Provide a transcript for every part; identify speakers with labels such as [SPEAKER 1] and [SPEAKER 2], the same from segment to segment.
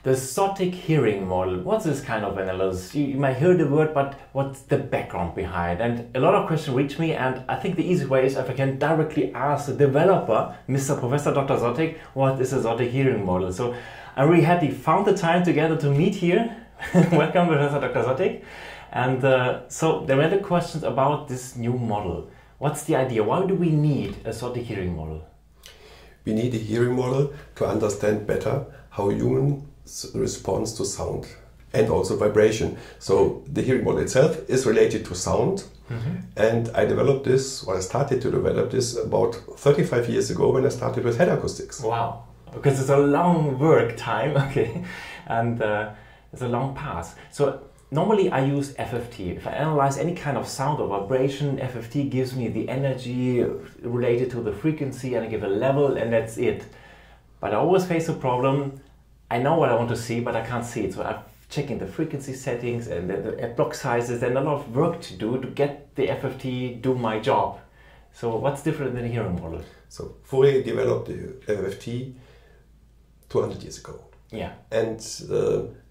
[SPEAKER 1] The Sottek Hearing Model. What's this kind of analysis? You might hear the word, but what's the background behind? And a lot of questions reach me, and I think the easy way is if I can directly ask the developer, Mr. Professor Dr. Sottek, what is a Sottek Hearing Model? So I'm really happy found the time together to meet here. Welcome, Professor Dr. Sottek. And so there were the questions about this new model. What's the idea? Why do we need a Sottek Hearing Model?
[SPEAKER 2] We need a hearing model to understand better how human responds to sound and also vibration. So the hearing model itself is related to sound, and I developed this, or I started to develop this about 35 years ago when I started with head acoustics.
[SPEAKER 1] Wow, because it's a long work time, okay, and it's a long path. So normally I use FFT. If I analyze any kind of sound or vibration, FFT gives me the energy related to the frequency, and I give a level, and that's it. But I always face a problem. I know what I want to see, but I can't see it. So I'm checking the frequency settings and the block sizes, and a lot of work to do to get the FFT do my job. So what's different than the hearing model?
[SPEAKER 2] So fully developed the FFT 200 years ago.
[SPEAKER 1] Yeah.
[SPEAKER 2] And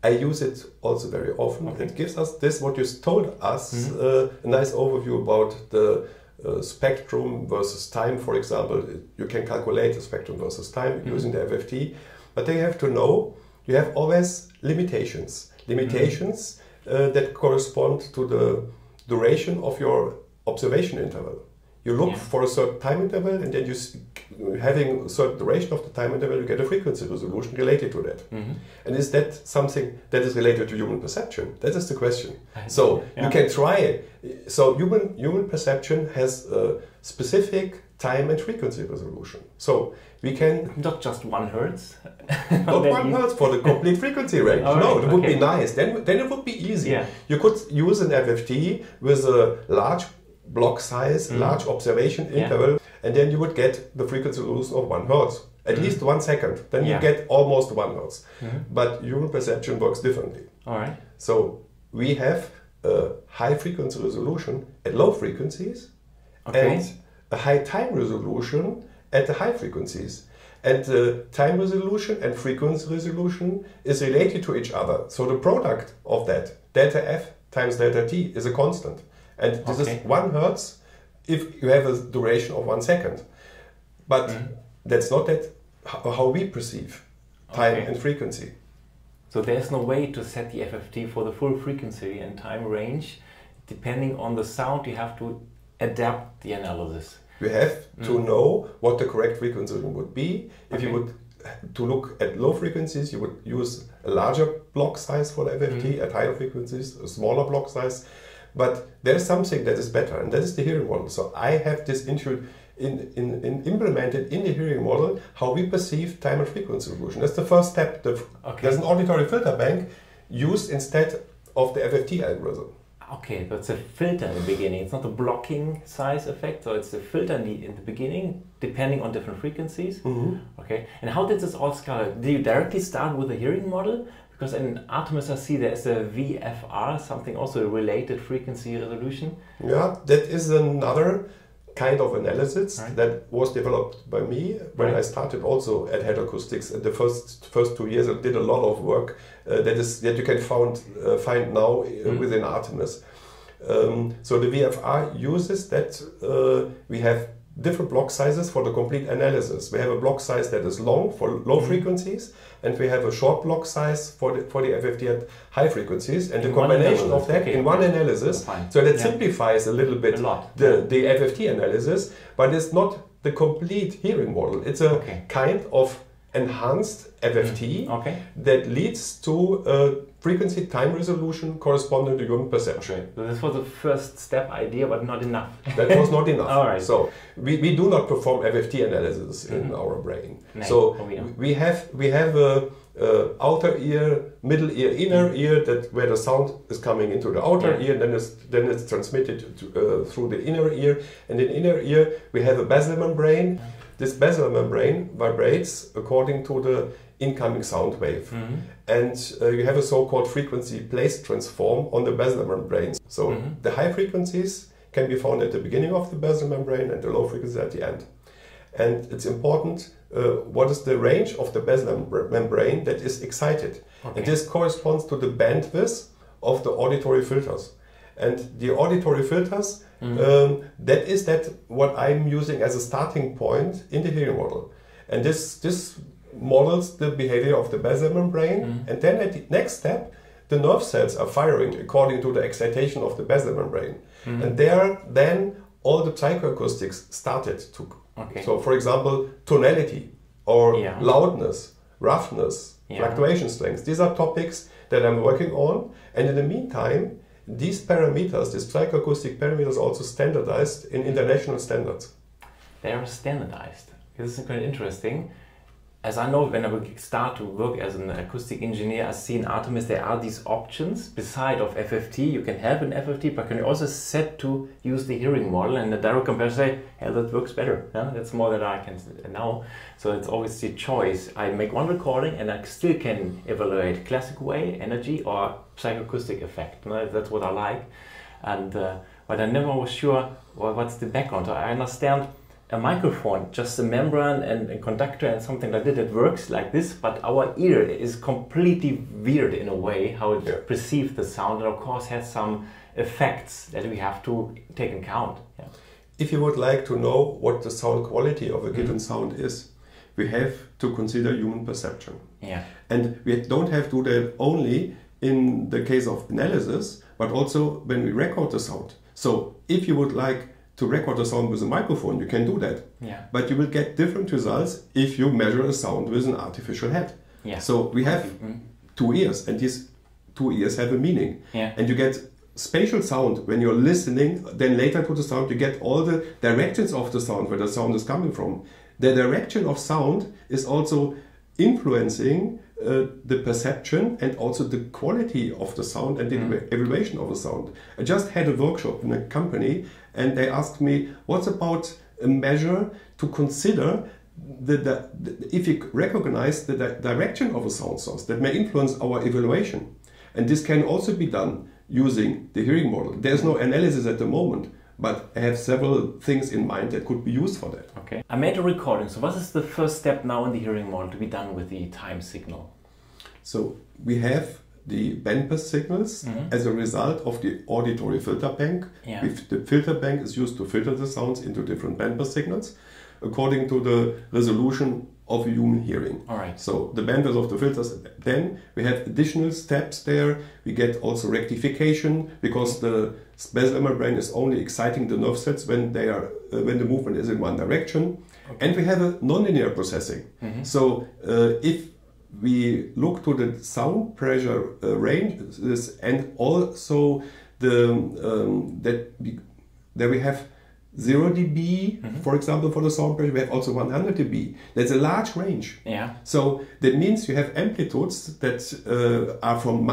[SPEAKER 2] I use it also very often.
[SPEAKER 1] Okay.
[SPEAKER 2] It gives us this, what you told us, a nice overview about the spectrum versus time, for example. You can calculate the spectrum versus time using the FFT. But then you have to know, you have always limitations. Limitations that correspond to the duration of your observation interval. You look for a certain time interval, and then having a certain duration of the time interval, you get a frequency resolution related to that. And is that something that is related to human perception? That is the question. So you can try it. So human perception has a specific time and frequency resolution. So we can...
[SPEAKER 1] Not just 1 hertz?
[SPEAKER 2] Not 1 hertz for the complete frequency range. No, it would be nice. Then it would be easy. Yeah. You could use an FFT with a large block size, large observation interval, and then you would get the frequency resolution of 1 hertz. At least 1 second. Then you get almost 1 hertz. But human perception works differently.
[SPEAKER 1] All right.
[SPEAKER 2] So we have a high frequency resolution at low frequencies and a high time resolution at the high frequencies. And the time resolution and frequency resolution is related to each other. So the product of that, delta F times delta T, is a constant. And this is 1 hertz if you have a duration of 1 second. But that's not how we perceive time and frequency.
[SPEAKER 1] So there's no way to set the FFT for the full frequency and time range. Depending on the sound, you have to adapt the analysis.
[SPEAKER 2] You have to know what the correct frequency would be. If you would to look at low frequencies, you would use a larger block size for the FFT. At higher frequencies, a smaller block size. But there's something that is better, and that is the hearing model. So I have this implemented in the hearing model, how we perceive time and frequency resolution. That's the first step. There's an auditory filter bank used instead of the FFT algorithm.
[SPEAKER 1] Okay, but it's a filter in the beginning. It's not a blocking size effect, so it's a filter in the beginning, depending on different frequencies. Okay, and how did this all scale? Did you directly start with a hearing model? Because in Artemis I see there's a VFR, something also related frequency resolution. Yeah,
[SPEAKER 2] that is another kind of analysis that was developed by me when I started also at Head Acoustics. The first 2 years I did a lot of work that you can find now within Artemis. So the VFR uses that we have different block sizes for the complete analysis. We have a block size that is long for low frequencies, and we have a short block size for the FFT at high frequencies, and the combination of that in one analysis. So that simplifies a little bit the FFT analysis, but it's not the complete hearing model. It's a kind of enhanced FFT that leads to a frequency time resolution corresponding to human perception.
[SPEAKER 1] So this was the first step idea, but not enough.
[SPEAKER 2] That was not enough.
[SPEAKER 1] All right.
[SPEAKER 2] So we do not perform FFT analysis in our brain. So we have a outer ear, middle ear, inner ear, that where the sound is coming into the outer ear, and then it's transmitted through the inner ear. And in inner ear we have a basal membrane. This basal membrane vibrates according to the incoming sound wave. And you have a so-called frequency place transform on the basal membrane. So the high frequencies can be found at the beginning of the basal membrane and the low frequencies at the end. and it's important what is the range of the basal membrane that is excited.
[SPEAKER 1] Okay.
[SPEAKER 2] And this corresponds to the bandwidth of the auditory filters. And the auditory filters, that is what I'm using as a starting point in the hearing model. And this models the behavior of the basal membrane, and then at the next step, the nerve cells are firing according to the excitation of the basal membrane. And there, then all the psychoacoustics started to.
[SPEAKER 1] Okay.
[SPEAKER 2] So, for example, tonality or loudness, roughness, fluctuation strength. These are topics that I'm working on. And in the meantime, these parameters, these psychoacoustic parameters, are also standardized in international standards.
[SPEAKER 1] They are standardized. This is quite interesting. As I know, when I start to work as an acoustic engineer, I see in Artemis there are these options. Beside of FFT, you can have an FFT, but can you also set to use the hearing model, and the direct comparison say, hey, that works better. Yeah? That's more than I can now. So it's always the choice. I make one recording and I still can evaluate classic way, energy, or psychoacoustic effect. That's what I like. And but I never was sure what's the background. I understand a microphone, just a membrane and a conductor and something like that, it works like this, but our ear is completely weird in a way how it perceives the sound, and of course has some effects that we have to take into account. Yeah.
[SPEAKER 2] If you would like to know what the sound quality of a given sound is, we have to consider human perception.
[SPEAKER 1] Yeah.
[SPEAKER 2] And we don't have to do that only in the case of analysis, but also when we record the sound. So if you would like to record a sound with a microphone, you can do that.
[SPEAKER 1] Yeah.
[SPEAKER 2] But you will get different results if you measure a sound with an artificial head.
[SPEAKER 1] Yeah.
[SPEAKER 2] So we have two ears, and these two ears have a meaning.
[SPEAKER 1] Yeah.
[SPEAKER 2] And you get spatial sound when you're listening, then later to the sound you get all the directions of the sound, where the sound is coming from. The direction of sound is also influencing the perception and also the quality of the sound and the evaluation of the sound. I just had a workshop in a company, and they asked me, what's about a measure to consider if you recognize the direction of a sound source that may influence our evaluation. And this can also be done using the hearing model. There's no analysis at the moment, but I have several things in mind that could be used for that.
[SPEAKER 1] Okay. I made a recording. So what is the first step now in the hearing model to be done with the time signal?
[SPEAKER 2] So we have the bandpass signals as a result of the auditory filter bank.
[SPEAKER 1] Yeah.
[SPEAKER 2] The filter bank is used to filter the sounds into different bandpass signals according to the resolution of human hearing.
[SPEAKER 1] All right.
[SPEAKER 2] So the bandpass of the filters, then we have additional steps there. We get also rectification, because the basal membrane is only exciting the nerve cells when they are when the movement is in one direction. Okay. And we have a nonlinear processing. So if we look to the sound pressure ranges, and also there we have 0 dB, for example, for the sound pressure. We have also 100 dB. That's a large range.
[SPEAKER 1] Yeah.
[SPEAKER 2] So that means you have amplitudes that are from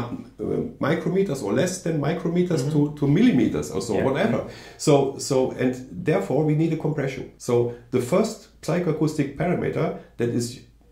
[SPEAKER 2] micrometers or less than micrometers to millimeters or so, whatever. So and therefore we need a compression. So the first psychoacoustic parameter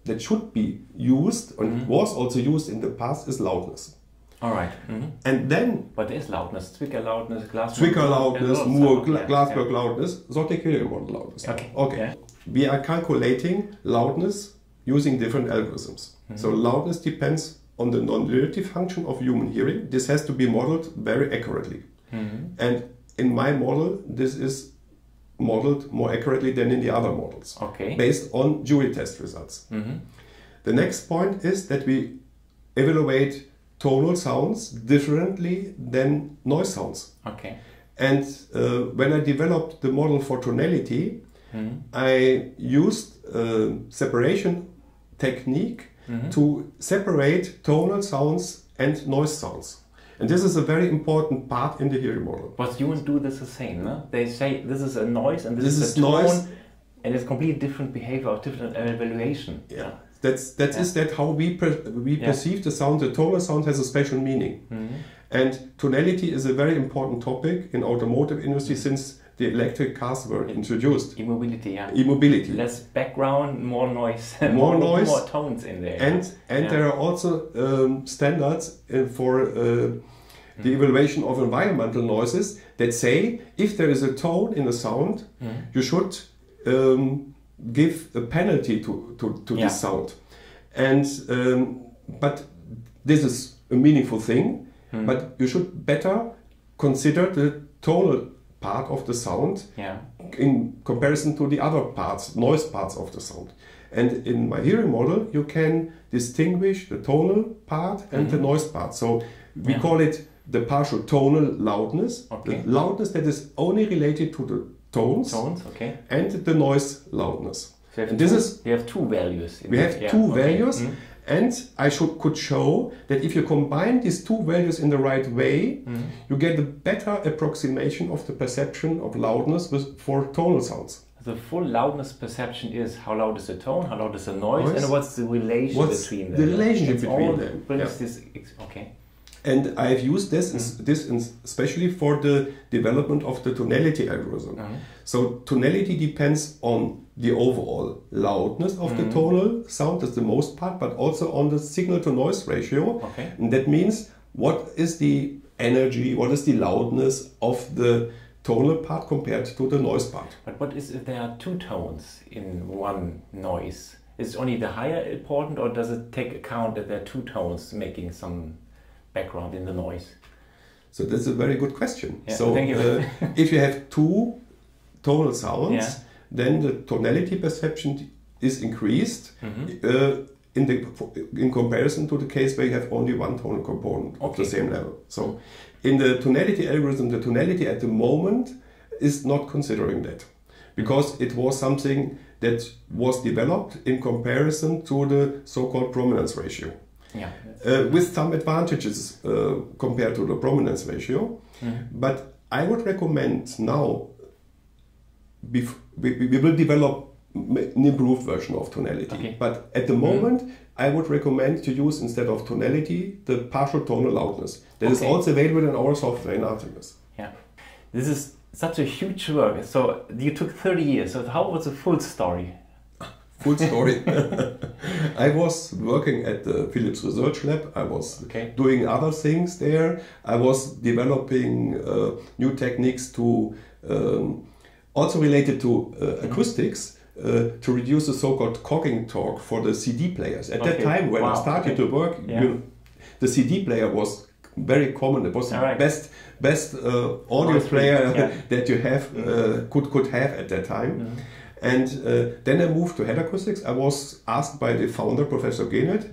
[SPEAKER 2] that should be used and was also used in the past is loudness.
[SPEAKER 1] All right.
[SPEAKER 2] And then...
[SPEAKER 1] But there's loudness, Zwicker loudness, Glasberg
[SPEAKER 2] loudness, Moore, Glasberg loudness, Sottek Hearing Model loudness. Okay. Yeah. We are calculating loudness using different algorithms. So loudness depends on the nonlinearity function of human hearing. This has to be modeled very accurately. And in my model, this is modeled more accurately than in the other models, based on jury test results. The next point is that we evaluate tonal sounds differently than noise sounds.
[SPEAKER 1] Okay.
[SPEAKER 2] And when I developed the model for tonality, I used a separation technique to separate tonal sounds and noise sounds. And this is a very important part in the hearing model.
[SPEAKER 1] But humans do this the same, no? They say this is a noise and this is a
[SPEAKER 2] noise,
[SPEAKER 1] tone, and it's completely different behavior of different evaluation.
[SPEAKER 2] Yeah. Is that how we perceive the sound. The tonal sound has a special meaning. And tonality is a very important topic in automotive industry since the electric cars were introduced.
[SPEAKER 1] E-mobility, yeah.
[SPEAKER 2] E-mobility.
[SPEAKER 1] Less background, more noise.
[SPEAKER 2] More noise.
[SPEAKER 1] More tones in there.
[SPEAKER 2] And there are also standards for the evaluation of environmental noises that say if there is a tone in a sound, you should give a penalty to this sound. And but this is a meaningful thing, but you should better consider the tonal part of the sound in comparison to the other parts, noise parts of the sound. And in my hearing model, you can distinguish the tonal part and the noise part. So we call it the partial tonal loudness, the loudness that is only related to the tones, and the noise loudness.
[SPEAKER 1] So
[SPEAKER 2] and
[SPEAKER 1] you have two values.
[SPEAKER 2] We have two values, and I could show that if you combine these two values in the right way, you get a better approximation of the perception of loudness for tonal sounds.
[SPEAKER 1] The full loudness perception is how loud is the tone, how loud is the noise, and what's the relation between them.
[SPEAKER 2] The relationship between them.
[SPEAKER 1] Okay.
[SPEAKER 2] And I've used this especially for the development of the tonality algorithm. So tonality depends on the overall loudness of the tonal sound, that's the most part, but also on the signal to noise ratio. And that means what is the energy, what is the loudness of the tonal part compared to the noise part.
[SPEAKER 1] But what is if there are two tones in one noise? Is only the higher important, or does it take account that there are two tones making some background in the noise?
[SPEAKER 2] So that's a very good question.
[SPEAKER 1] Yeah,
[SPEAKER 2] so
[SPEAKER 1] thank you.
[SPEAKER 2] If you have two tonal sounds, then the tonality perception is increased in comparison to the case where you have only one tonal component of the same level. So in the tonality algorithm, the tonality at the moment is not considering that, because it was something that was developed in comparison to the so-called prominence ratio. With some advantages compared to the prominence ratio. But I would recommend now, we will develop an improved version of tonality. But at the moment, I would recommend to use, instead of tonality, the partial tonal loudness. That is also available in our software in Artemis.
[SPEAKER 1] This is such a huge work. So you took 30 years. So how was the full story?
[SPEAKER 2] Full story. I was working at the Philips Research Lab. I was doing other things there. I was developing new techniques to also related to acoustics, to reduce the so-called cogging torque for the CD players. At that time, when I started to work, the CD player was very common. It was the best audio player that you have could have at that time. And then I moved to head acoustics. I was asked by the founder, Professor Genet.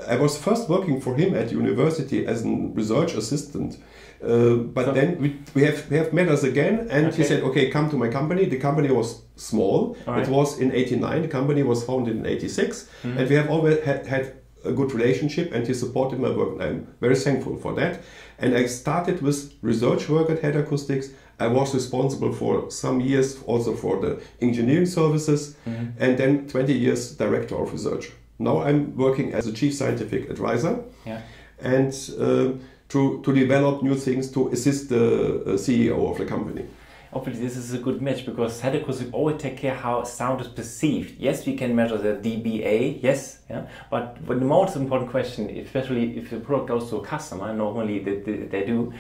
[SPEAKER 2] I was first working for him at university as a research assistant. But then we have met us again, and he said, okay, come to my company. The company was small. It was in '89. The company was founded in '86. And we have always had a good relationship, and he supported my work. And I'm very thankful for that. And I started with research work at Head Acoustics. I was responsible for some years also for the engineering services, and then 20 years director of research. Now I'm working as a chief scientific advisor, and to develop new things to assist the CEO of the company.
[SPEAKER 1] Obviously, this is a good match, because Head Acoustics always take care how sound is perceived. Yes, we can measure the dBA, but the most important question, especially if the product goes to a customer, normally they do,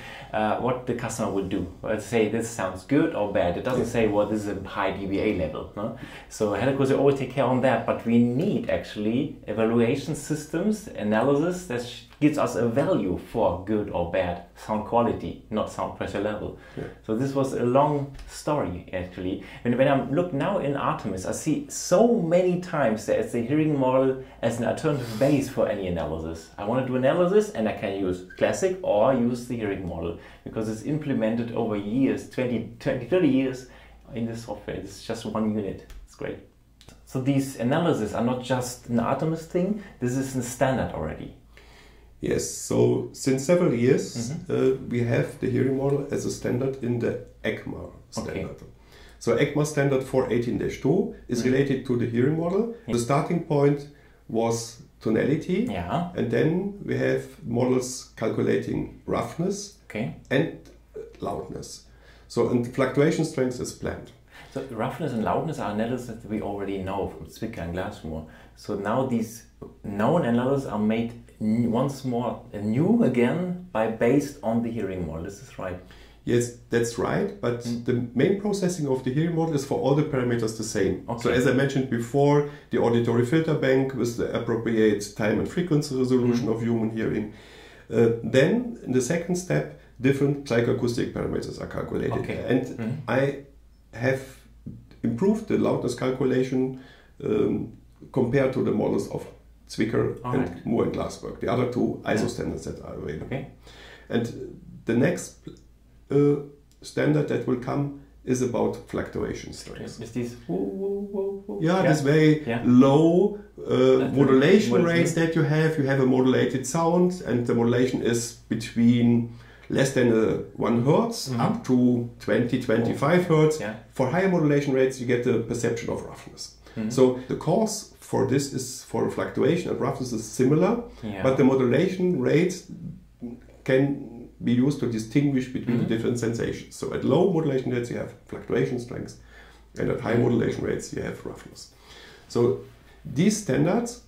[SPEAKER 1] what the customer will do. Let's say this sounds good or bad. It doesn't say, well, this is a high dBA level. No? So Head Acoustics always take care on that, but we need actually evaluation systems, analysis that gives us a value for good or bad sound quality, not sound pressure level. So this was a long story actually. And when I look now in Artemis, I see so many times there's a hearing model as an alternative base for any analysis. I want to do analysis, and I can use classic or use the hearing model, because it's implemented over years, 20, 30 years in the software. It's just one unit. It's great. So these analyses are not just an Artemis thing, this is a standard already.
[SPEAKER 2] Yes, so since several years we have the hearing model as a standard in the ECMA standard. So ECMA standard 418-2 is related to the hearing model. The starting point was tonality, and then we have models calculating roughness and loudness. So, and fluctuation strength is planned.
[SPEAKER 1] So roughness and loudness are analyses that we already know from Zwicker and Glassmoor. So now these known analyses are made once more new again based on the hearing model. Is this right?
[SPEAKER 2] Yes, that's right, but the main processing of the hearing model is for all the parameters the same.
[SPEAKER 1] Okay.
[SPEAKER 2] So as I mentioned before, the auditory filter bank with the appropriate time and frequency resolution of human hearing. Then, in the second step, different psychoacoustic parameters are calculated.
[SPEAKER 1] Okay.
[SPEAKER 2] And I have improved the loudness calculation compared to the models of Zwicker and Moore and Glassberg, the other two ISO standards that are available.
[SPEAKER 1] Okay.
[SPEAKER 2] And the next standard that will come is about fluctuation strength.
[SPEAKER 1] Is this
[SPEAKER 2] this very low modulation rates that you have. You have a modulated sound, and the modulation is between less than 1 Hertz up to 20-25 Hertz.
[SPEAKER 1] Yeah.
[SPEAKER 2] For higher modulation rates, you get the perception of roughness. So the cause for this is for fluctuation and roughness is similar, but the modulation rates can be used to distinguish between the different sensations. So at low modulation rates you have fluctuation strength, and at high modulation rates you have roughness. So these standards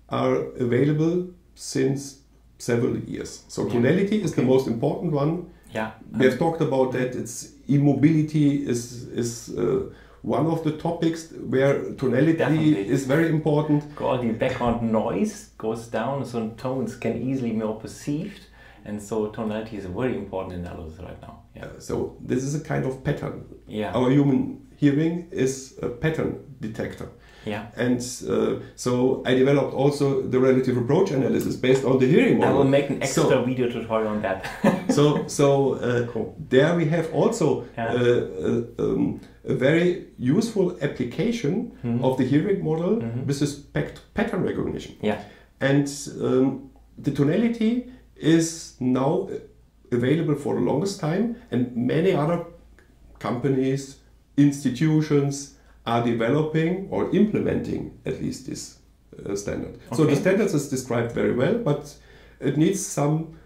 [SPEAKER 2] are available since several years. So tonality is the most important one.
[SPEAKER 1] Yeah.
[SPEAKER 2] We have talked about that. It's immobility is one of the topics where tonality is very important.
[SPEAKER 1] All the background noise goes down, so tones can easily be more perceived. And so tonality is a very important analysis right now. Yeah.
[SPEAKER 2] So this is a kind of pattern.
[SPEAKER 1] Yeah.
[SPEAKER 2] Our human hearing is a pattern detector.
[SPEAKER 1] Yeah.
[SPEAKER 2] And so I developed also the relative approach analysis based on the hearing model.
[SPEAKER 1] I will make an extra video tutorial on that.
[SPEAKER 2] Cool. There we have also a very useful application of the hearing model with respect to pattern recognition.
[SPEAKER 1] Yeah.
[SPEAKER 2] And the tonality is now available for the longest time, and many other companies, institutions are developing or implementing at least this standard. Okay. So the standards is described very well, but it needs some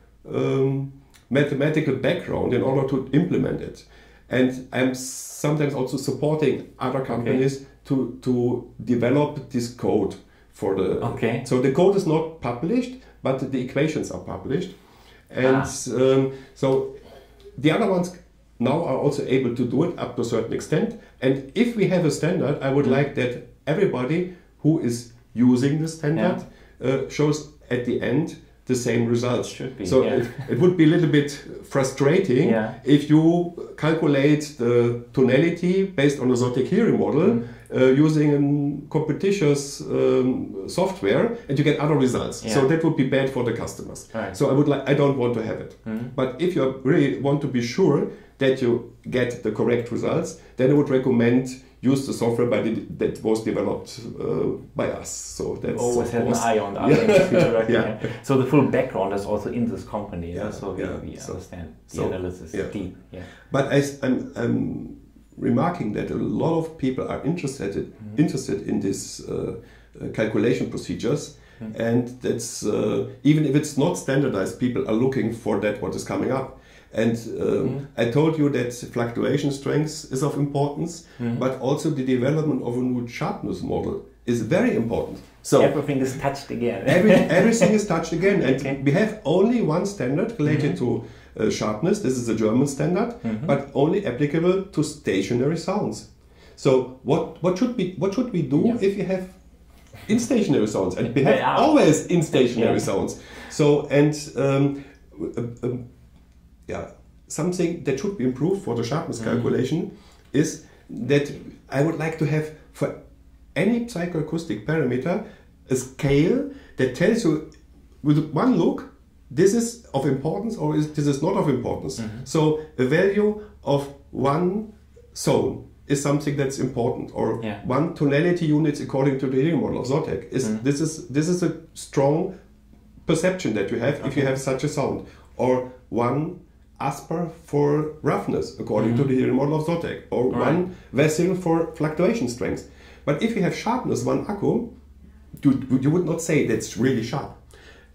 [SPEAKER 2] mathematical background in order to implement it. And I'm sometimes also supporting other companies to develop this code for the... So the code is not published, but the equations are published. And so the other ones now are also able to do it up to a certain extent. And if we have a standard, I would like that everybody who is using the standard shows at the end the same results.
[SPEAKER 1] Should be,
[SPEAKER 2] so it would be a little bit frustrating if you calculate the tonality based on a Sottek Hearing Model using a competitious software, and you get other results. So that would be bad for the customers.
[SPEAKER 1] Right.
[SPEAKER 2] So I don't want to have it. But if you really want to be sure that you get the correct results, then I would recommend use the software that was developed by us. So that's
[SPEAKER 1] always have an eye on that. So the full background is also in this company. So we understand the analysis deep. Yeah.
[SPEAKER 2] But I'm remarking that a lot of people are interested in this calculation procedures, and that's even if it's not standardized, people are looking for that what is coming up. And I told you that fluctuation strength is of importance, but also the development of a new sharpness model is very important. So
[SPEAKER 1] everything is touched again.
[SPEAKER 2] Everything is touched again, and we have only one standard related to sharpness. This is a German standard, but only applicable to stationary sounds. So what should we do if we have in stationary sounds? And we have always in stationary sounds. So something that should be improved for the sharpness calculation is that I would like to have for any psychoacoustic parameter a scale that tells you with one look this is of importance or this is not of importance. So a value of one zone is something that's important, or one tonality units according to the hearing model of Sottek this is a strong perception that you have if you have such a sound, or one asper for roughness according to the hearing model of Sottek, or one vessel for fluctuation strength. But if you have sharpness, one acum, you would not say that's really sharp.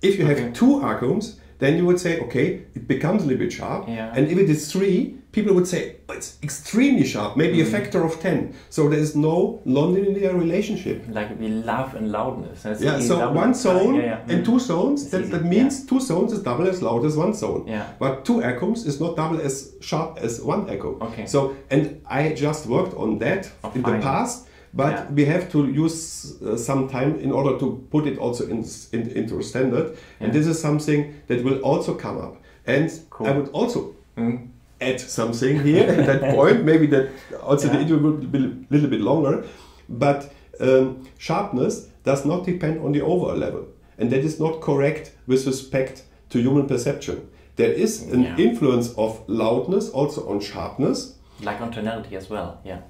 [SPEAKER 2] If you have two acums, then you would say, okay, it becomes a little bit sharp.
[SPEAKER 1] Yeah.
[SPEAKER 2] And if it is 3, people would say, oh, it's extremely sharp, maybe a factor of 10. So there is no nonlinear relationship.
[SPEAKER 1] Like we love and loudness. And
[SPEAKER 2] Yeah, so one zone and 2 zones,
[SPEAKER 1] that
[SPEAKER 2] means 2 zones is double as loud as 1 zone.
[SPEAKER 1] Yeah.
[SPEAKER 2] But 2 echoes is not double as sharp as 1 echo.
[SPEAKER 1] Okay.
[SPEAKER 2] So, and I just worked on that in the past. But we have to use some time in order to put it also into a standard. Yeah. And this is something that will also come up. And I would also add something here at that point. Maybe that also the interview will be a little bit longer. But sharpness does not depend on the overall level. And that is not correct with respect to human perception. There is an influence of loudness also on sharpness.
[SPEAKER 1] Like on tonality as well. Yeah.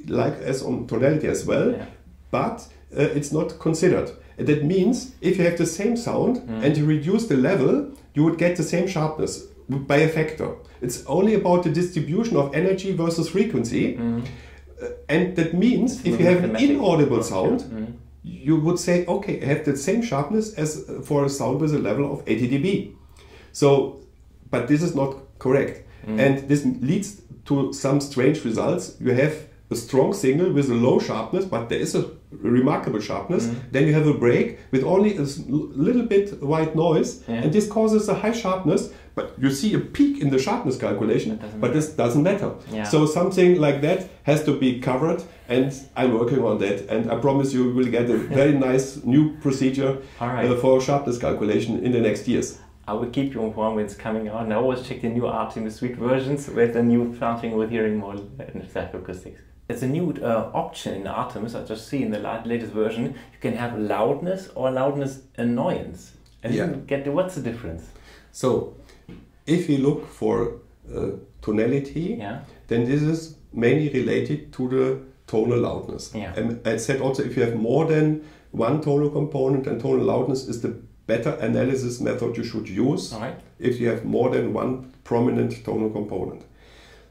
[SPEAKER 2] Like as on tonality as well, but it's not considered. And that means if you have the same sound and you reduce the level, you would get the same sharpness by a factor. It's only about the distribution of energy versus frequency. And that means if you have an inaudible sound, you would say, okay, I have the same sharpness as for a sound with a level of 80 dB. So, but this is not correct. And this leads to some strange results. You have a strong signal with a low sharpness, but there is a remarkable sharpness. Then you have a break with only a little bit white noise, and this causes a high sharpness, but you see a peak in the sharpness calculation, but this doesn't matter. So something like that has to be covered, and I'm working on that, and I promise you will get a very nice new procedure for sharpness calculation in the next years.
[SPEAKER 1] I will keep you informed when it's coming out, and I always check the new Artemis Suite versions with the new something with hearing model and acoustics. It's a new option in Artemis. I just see in the latest version you can have loudness or loudness annoyance. And you can get what's the difference?
[SPEAKER 2] So, if you look for tonality, then this is mainly related to the tonal loudness. And I said also if you have more than one tonal component, and tonal loudness is the better analysis method you should use if you have more than one prominent tonal component.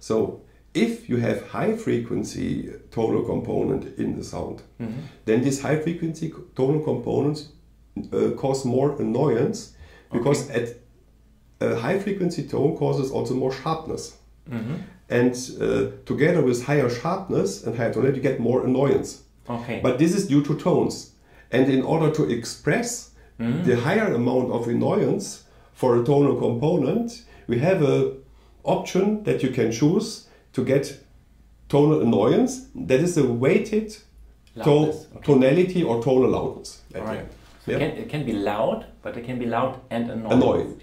[SPEAKER 2] So if you have high frequency tonal component in the sound, then these high frequency tonal components cause more annoyance, because at a high frequency tone causes also more sharpness. And together with higher sharpness and higher tonality, you get more annoyance. But this is due to tones. And in order to express the higher amount of annoyance for a tonal component, we have an option that you can choose to get tonal annoyance. That is a weighted tonality or tonal loudness.
[SPEAKER 1] So it can be loud, but it can be loud and annoying.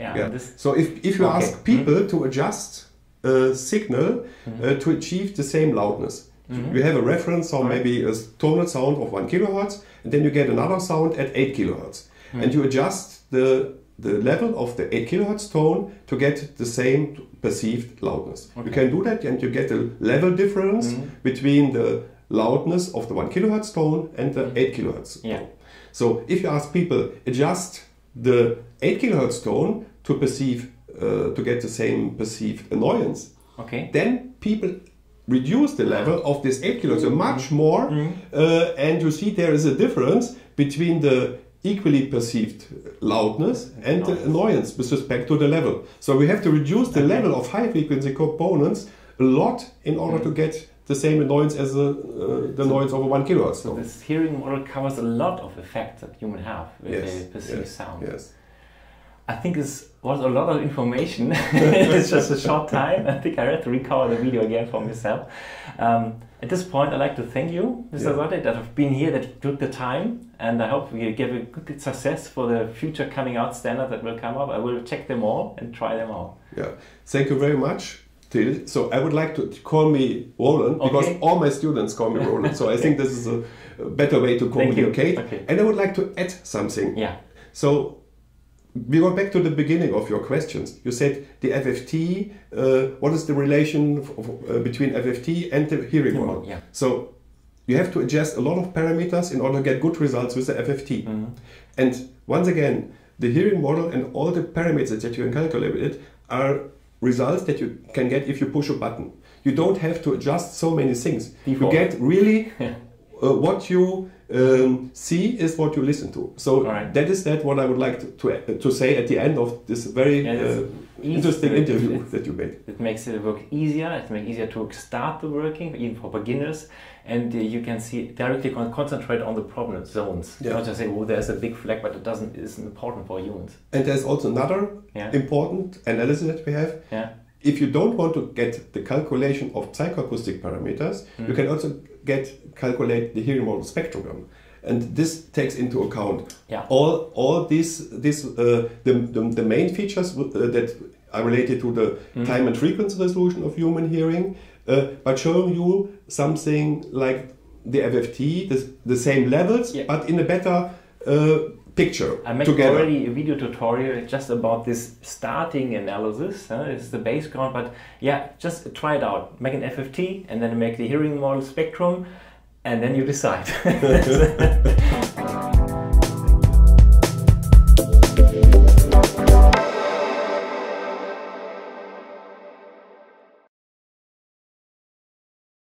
[SPEAKER 2] So if you ask people to adjust a signal to achieve the same loudness, you have a reference sound, maybe a tonal sound of 1 kilohertz, and then you get another sound at 8 kilohertz. And you adjust the level of the 8 kilohertz tone to get the same perceived loudness. You can do that, and you get a level difference between the loudness of the 1 kilohertz tone and the 8 kilohertz tone. So if you ask people adjust the 8 kilohertz tone to perceive to get the same perceived annoyance, then people reduce the level of this 8 kilohertz so much more, and you see there is a difference between the equally perceived loudness and the annoyance with respect to the level. So we have to reduce the level of high frequency components a lot in order to get the same annoyance as the noise of a 1 kilohertz.
[SPEAKER 1] So this hearing model covers a lot of effects that humans have with the perceived sound. I think this was a lot of information. It's just a short time. I think I had to recover the video again for myself. At this point, I'd like to thank you, Mr. Sottek, that have been here, that you took the time, and I hope we give a good success for the future coming out standard that will come up. I will check them all and try them all.
[SPEAKER 2] Thank you very much, Till. So I would like to call me Roland, because all my students call me Roland. So I think this is a better way to communicate. And I would like to add something. So we go back to the beginning of your questions. You said the FFT, what is the relation between FFT and the hearing model? So you have to adjust a lot of parameters in order to get good results with the FFT. And once again, the hearing model and all the parameters that you can calculate with it are results that you can get if you push a button. You don't have to adjust so many things. You get really what you C is what you listen to. So that is what I would like to say at the end of this very interesting interview that you made.
[SPEAKER 1] It makes the work easier. It makes it easier to start the working, even for beginners, and you can see directly concentrate on the problem zones.
[SPEAKER 2] Yeah.
[SPEAKER 1] Not just say, oh, there's a big flag, but isn't important for humans.
[SPEAKER 2] And there's also another important analysis that we have.
[SPEAKER 1] Yeah.
[SPEAKER 2] If you don't want to get the calculation of psychoacoustic parameters, you can also calculate the hearing model spectrogram, and this takes into account all these the main features that are related to the time and frequency resolution of human hearing, but showing you something like the FFT, the same levels, but in a better picture.
[SPEAKER 1] I made already a video tutorial just about this starting analysis. It's the background, but just try it out. Make an FFT and then make the hearing model spectrum, and then you decide.